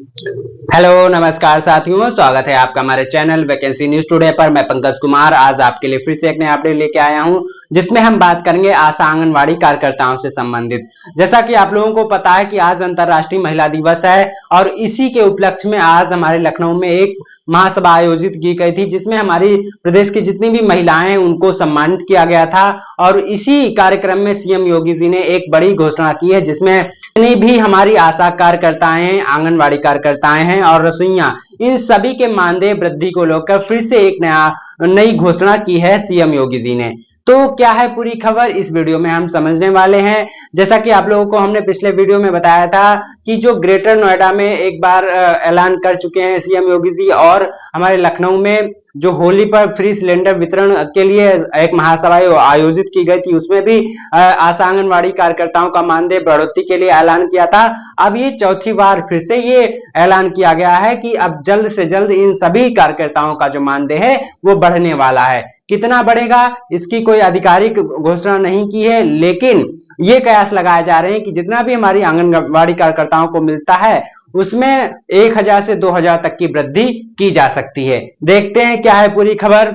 Hello नमस्कार साथियों, स्वागत है आपका हमारे चैनल वैकेंसी न्यूज टुडे पर। मैं पंकज कुमार आज आपके लिए फिर से एक नया अपडेट लेके आया हूं, जिसमें हम बात करेंगे आशा आंगनवाड़ी कार्यकर्ताओं से संबंधित। जैसा कि आप लोगों को पता है कि आज अंतर्राष्ट्रीय महिला दिवस है और इसी के उपलक्ष्य में आज हमारे लखनऊ में एक महासभा आयोजित की गई थी, जिसमें हमारी प्रदेश की जितनी भी महिलाएं हैं उनको सम्मानित किया गया था। और इसी कार्यक्रम में सीएम योगी जी ने एक बड़ी घोषणा की है, जिसमें जितनी भी हमारी आशा कार्यकर्ताएं हैं, आंगनवाड़ी कार्यकर्ताएं हैं और रसोइयां, इन सभी के मानदेय वृद्धि को लेकर फिर से एक नई घोषणा की है सीएम योगी जी ने। तो क्या है पूरी खबर, इस वीडियो में हम समझने वाले हैं। जैसा कि आप लोगों को हमने पिछले वीडियो में बताया था कि जो ग्रेटर नोएडा में एक बार ऐलान कर चुके हैं सीएम योगी जी, और हमारे लखनऊ में जो होली पर फ्री सिलेंडर वितरण के लिए एक महासभा आयोजित की गई थी, उसमें भी आशा आंगनवाड़ी कार्यकर्ताओं का मानदेय बढ़ोतरी के लिए ऐलान किया था। अब ये चौथी बार फिर से ये ऐलान किया गया है कि अब जल्द से जल्द इन सभी कार्यकर्ताओं का जो मानदेय है वो बढ़ने वाला है। कितना बढ़ेगा इसकी कोई आधिकारिक घोषणा नहीं की है, लेकिन ये कयास लगाए जा रहे हैं कि जितना भी हमारी आंगनवाड़ी कार्यकर्ताओं को मिलता है उसमें 1000 से 2000 तक की वृद्धि की जा सकती है। देखते हैं क्या है पूरी खबर।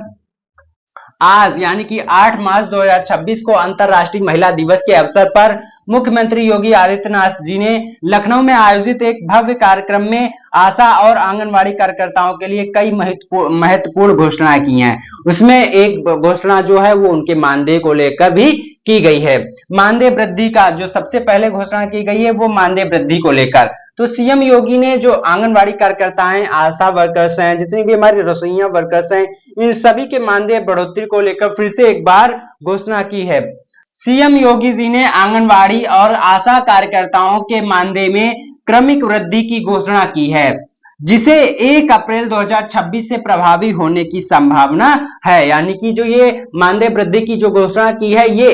आज यानी कि 8 मार्च 2026 को अंतर्राष्ट्रीय महिला दिवस के अवसर पर मुख्यमंत्री योगी आदित्यनाथ जी ने लखनऊ में आयोजित एक भव्य कार्यक्रम में आशा और आंगनवाड़ी कार्यकर्ताओं के लिए कई महत्वपूर्ण घोषणाएं की हैं। उसमें एक घोषणा जो है वो उनके मानदेय को लेकर भी की गई है। मानदेय वृद्धि का जो सबसे पहले घोषणा की गई है वो मानदेय वृद्धि को लेकर। तो सीएम योगी ने जो आंगनवाड़ी कार्यकर्ता हैं, आशा वर्कर्स हैं, जितनी भी हमारी रसोइया वर्कर्स हैं, इन सभी के मानदेय बढ़ोतरी को लेकर फिर से एक बार घोषणा की है। सीएम योगी जी ने आंगनवाड़ी और आशा कार्यकर्ताओं के मानदेय में क्रमिक वृद्धि की घोषणा की है, जिसे 1 अप्रैल 2026 से प्रभावी होने की संभावना है। यानी कि जो ये मानदेय वृद्धि की जो घोषणा की है ये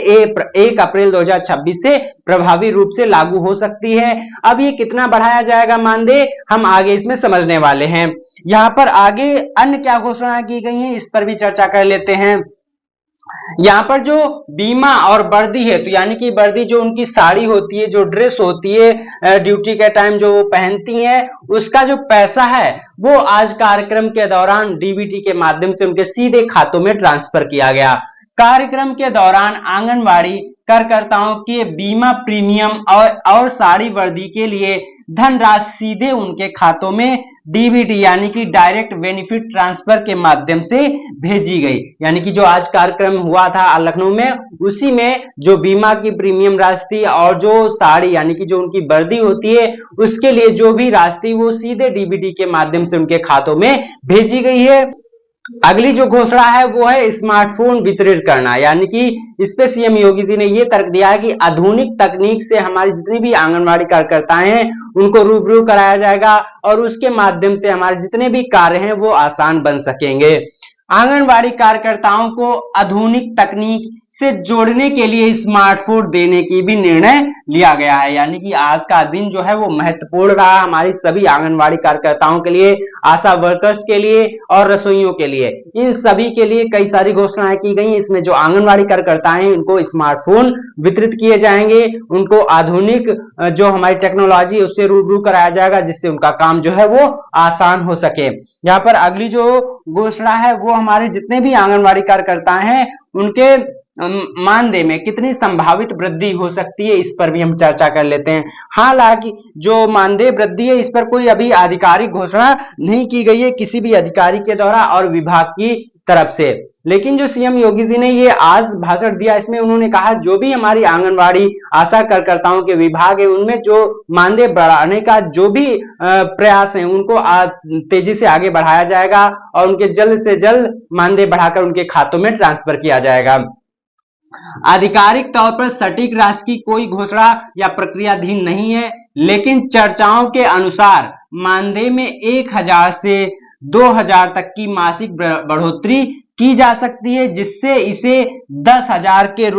1 अप्रैल 2026 से प्रभावी रूप से लागू हो सकती है। अब ये कितना बढ़ाया जाएगा मानदेय, हम आगे इसमें समझने वाले हैं। यहाँ पर आगे अन्य क्या घोषणा की गई है इस पर भी चर्चा कर लेते हैं। यहाँ पर जो बीमा और वर्दी है, तो यानी कि वर्दी जो उनकी साड़ी होती है, जो ड्रेस होती है ड्यूटी के टाइम जो वो पहनती है, उसका जो पैसा है वो आज कार्यक्रम के दौरान डीबीटी के माध्यम से उनके सीधे खातों में ट्रांसफर किया गया। कार्यक्रम के दौरान आंगनवाड़ी कार्यकर्ताओं के बीमा प्रीमियम और साड़ी वर्दी के लिए धनराशि सीधे उनके खातों में डीबीटी यानी कि डायरेक्ट बेनिफिट ट्रांसफर के माध्यम से भेजी गई। यानी कि जो आज कार्यक्रम हुआ था लखनऊ में, उसी में जो बीमा की प्रीमियम राशि थी और जो साड़ी यानी कि जो उनकी वर्दी होती है उसके लिए जो भी राशि थी वो सीधे डीबीटी के माध्यम से उनके खातों में भेजी गई है। अगली जो घोषणा है वो है स्मार्टफोन वितरित करना। यानी कि इस पे सीएम योगी जी ने ये तर्क दिया है कि आधुनिक तकनीक से हमारी जितनी भी आंगनवाड़ी कार्यकर्ताएं हैं उनको रूबरू कराया जाएगा और उसके माध्यम से हमारे जितने भी कार्य हैं वो आसान बन सकेंगे। आंगनवाड़ी कार्यकर्ताओं को आधुनिक तकनीक से जोड़ने के लिए स्मार्टफोन देने की भी निर्णय लिया गया है। यानी कि आज का दिन जो है वो महत्वपूर्ण रहा हमारी सभी आंगनवाड़ी कार्यकर्ताओं के लिए, आशा वर्कर्स के लिए और रसोइयों के लिए। इन सभी के लिए कई सारी घोषणाएं की गई। इसमें जो आंगनवाड़ी कार्यकर्ताएं हैं उनको स्मार्टफोन वितरित किए जाएंगे, उनको आधुनिक जो हमारी टेक्नोलॉजी है उससे रूबरू कराया जाएगा, जिससे उनका काम जो है वो आसान हो सके। यहाँ पर अगली जो घोषणा है वो हमारे जितने भी आंगनवाड़ी कार्यकर्ता हैं उनके मानदेय में कितनी संभावित वृद्धि हो सकती है इस पर भी हम चर्चा कर लेते हैं। हालांकि जो मानदेय वृद्धि है इस पर कोई अभी आधिकारिक घोषणा नहीं की गई है किसी भी अधिकारी के द्वारा और विभाग की तरफ से, लेकिन जो सीएम योगी जी ने ये आज भाषण दिया इसमें उन्होंने कहा जो भी हमारी आंगनवाड़ी आशा कार्यकर्ताओं के विभाग है उनमें जो मानदेय बढ़ाने का जो भी प्रयास है उनको तेजी से आगे बढ़ाया जाएगा और उनके जल्द से जल्द मानदेय बढ़ाकर उनके खातों में ट्रांसफर किया जाएगा। आधिकारिक तौर पर सटीक राशि की कोई घोषणा या प्रक्रियाधीन नहीं है, लेकिन चर्चाओं के अनुसार मानदेय में 1000 से 2000 तक की मासिक बढ़ोतरी की जा सकती है, जिससे इसे 10,000 के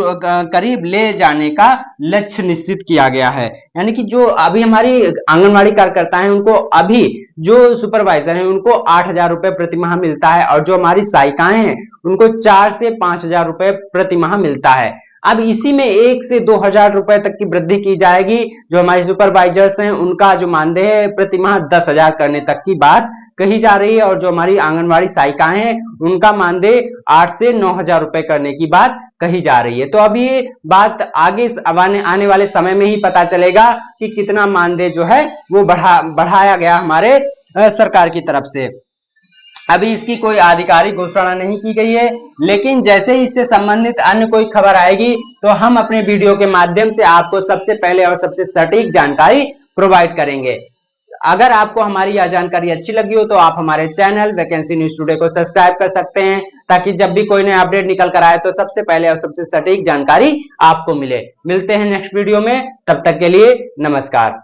करीब ले जाने का लक्ष्य निश्चित किया गया है। यानी कि जो अभी हमारी आंगनवाड़ी कार्यकर्ता हैं उनको अभी जो सुपरवाइजर हैं उनको 8,000 रुपए प्रति माह मिलता है और जो हमारी सहायिकाएं हैं उनको 4 से 5,000 रुपए प्रति माह मिलता है। अब इसी में 1 से 2,000 रुपए तक की वृद्धि की जाएगी। जो हमारे सुपरवाइजर्स हैं उनका जो मानदेय है प्रति माह 10,000 करने तक की बात कही जा रही है, और जो हमारी आंगनवाड़ी सहायिकाएं हैं उनका मानदेय 8 से 9,000 रुपए करने की बात कही जा रही है। तो अब ये बात आगे आने वाले समय में ही पता चलेगा कि कितना मानदेय जो है वो बढ़ाया गया हमारे सरकार की तरफ से। अभी इसकी कोई आधिकारिक घोषणा नहीं की गई है, लेकिन जैसे ही इससे संबंधित अन्य कोई खबर आएगी तो हम अपने वीडियो के माध्यम से आपको सबसे पहले और सबसे सटीक जानकारी प्रोवाइड करेंगे। अगर आपको हमारी यह जानकारी अच्छी लगी हो तो आप हमारे चैनल वैकेंसी न्यूज टुडे को सब्सक्राइब कर सकते हैं, ताकि जब भी कोई नया अपडेट निकल कर आए तो सबसे पहले और सबसे सटीक जानकारी आपको मिले। मिलते हैं नेक्स्ट वीडियो में, तब तक के लिए नमस्कार।